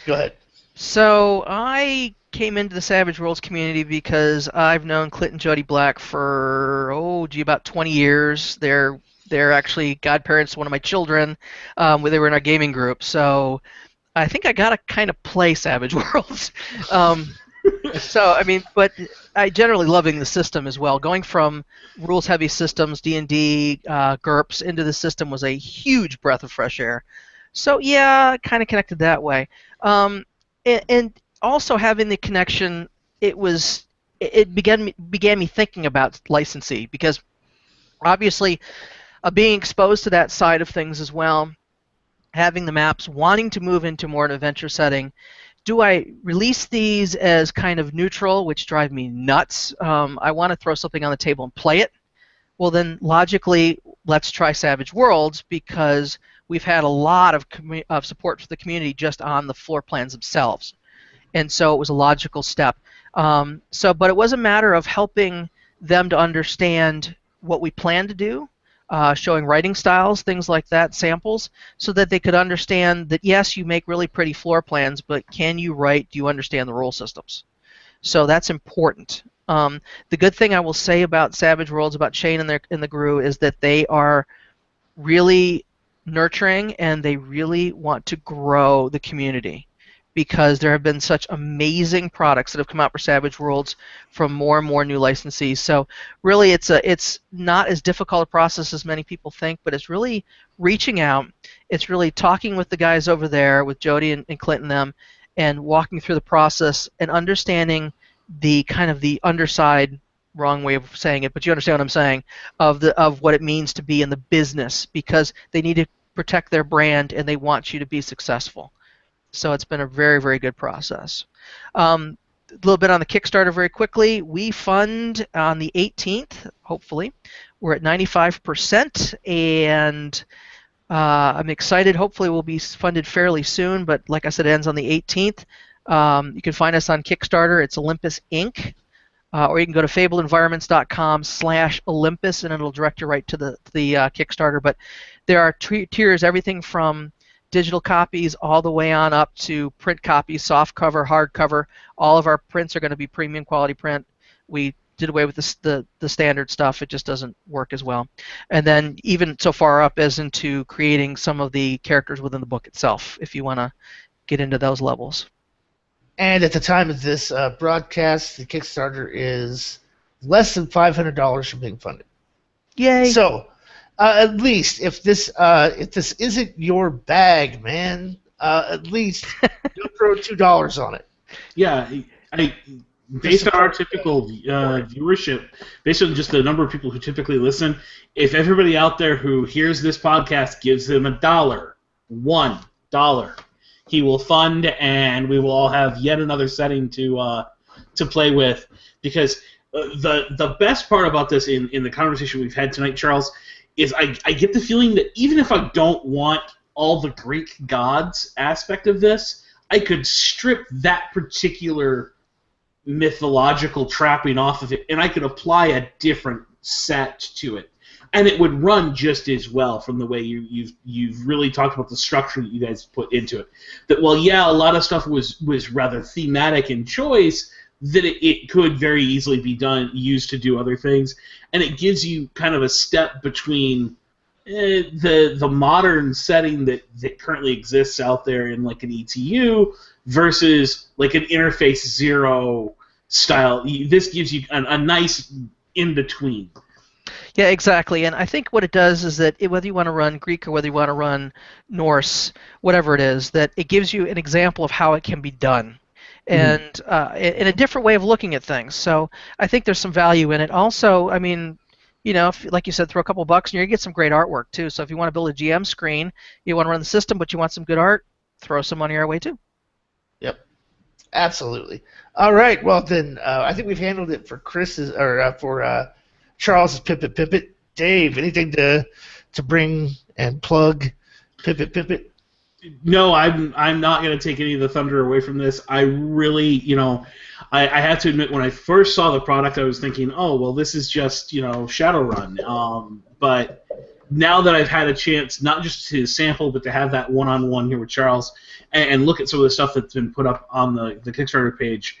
Go ahead. So I came into the Savage Worlds community because I've known Clint and Jody Black for about 20 years. They're actually godparents to one of my children. They were in our gaming group, so I think I gotta kind of play Savage Worlds. But I generally loving the system as well. Going from rules-heavy systems, D&D, GURPS into the system was a huge breath of fresh air. So yeah, kind of connected that way. And also having the connection, it began me thinking about licensee, because obviously being exposed to that side of things as well, having the maps, wanting to move into more an adventure setting. Do I release these as kind of neutral, which drive me nuts? I want to throw something on the table and play it. Well, then logically, let's try Savage Worlds, because we've had a lot of support for the community just on the floor plans themselves. And so it was a logical step. But it was a matter of helping them to understand what we plan to do, showing writing styles, things like that, samples, so that they could understand that, yes, you make really pretty floor plans, but can you write? Do you understand the rule systems? So that's important. The good thing I will say about Savage Worlds, about Shane and the Gru, is that they are really nurturing, and they really want to grow the community, because there have been such amazing products that have come out for Savage Worlds from more and more new licensees. So really it's not as difficult a process as many people think, but it's really reaching out. It's really talking with the guys over there, with Jody and Clint and them, and walking through the process and understanding the kind of the underside, wrong way of saying it, but you understand what I'm saying, of what it means to be in the business, because they need to protect their brand and they want you to be successful. So it's been a very, very good process. A little bit on the Kickstarter very quickly. We fund on the 18th, hopefully. We're at 95%, and I'm excited. Hopefully we'll be funded fairly soon, but like I said, it ends on the 18th. You can find us on Kickstarter. It's Olympus Inc. Or you can go to fableenvironments.com/Olympus, and it'll direct you right to the Kickstarter. But there are tiers, everything from digital copies all the way on up to print copies, soft cover, hard cover. All of our prints are going to be premium quality print. We did away with the standard stuff. It just doesn't work as well. And then even so far up as into creating some of the characters within the book itself, if you want to get into those levels. And at the time of this broadcast, the Kickstarter is less than $500 from being funded. Yay! So, at least if this isn't your bag, man, at least you'll throw $2 on it. Yeah, based on our typical viewership, based on just the number of people who typically listen, if everybody out there who hears this podcast gives them $1, he will fund, and we will all have yet another setting to play with. Because the best part about this in the conversation we've had tonight, Charles, is I get the feeling that even if I don't want all the Greek gods aspect of this, I could strip that particular mythological trapping off of it, and I could apply a different set to it, and it would run just as well from the way you've really talked about the structure that you guys put into it. That while a lot of stuff was rather thematic in choice, that it could very easily be used to do other things, and it gives you kind of a step between the modern setting that currently exists out there in like an ETU versus like an Interface Zero style. This gives you a nice in-between. Yeah, exactly. And I think what it does is that whether you want to run Greek or whether you want to run Norse, whatever it is, that it gives you an example of how it can be done. And in a different way of looking at things. So I think there's some value in it. Also, I mean, if, like you said, throw a couple bucks and you're going to get some great artwork too. So if you want to build a GM screen, you want to run the system, but you want some good art, throw some money our way too. Yep, absolutely. All right, well then, I think we've handled it for Chris's for Charles's Pip-It. Dave, anything to bring and plug Pip-It? No, I'm not going to take any of the thunder away from this. I really, I have to admit, when I first saw the product, I was thinking, oh, well, this is just, Shadowrun. But now that I've had a chance, not just to sample, but to have that one-on-one here with Charles, and look at some of the stuff that's been put up on the Kickstarter page,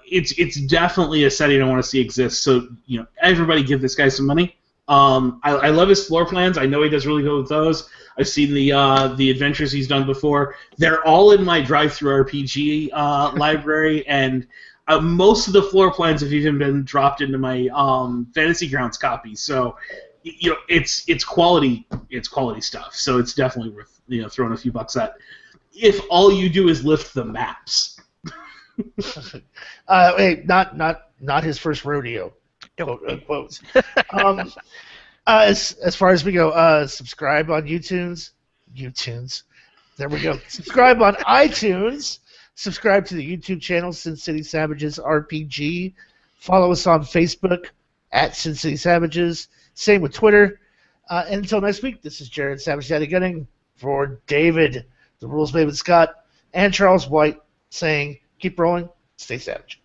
it's definitely a setting I want to see exist. So, everybody give this guy some money. I love his floor plans. I know he does really good with those. I've seen the adventures he's done before. They're all in my drive-through RPG library, and most of the floor plans have even been dropped into my Fantasy Grounds copy. So, it's quality stuff. So it's definitely worth throwing a few bucks at. If all you do is lift the maps. Wait, not his first rodeo. Quotes. As far as we go, subscribe on YouTunes. There we go. Subscribe on iTunes. Subscribe to the YouTube channel, Sin City Savages RPG. Follow us on Facebook at Sin City Savages. Same with Twitter. And until next week, this is Jared Savage Daddy Gunning for David, the Rules Made with Scott, and Charles White saying, keep rolling, stay savage.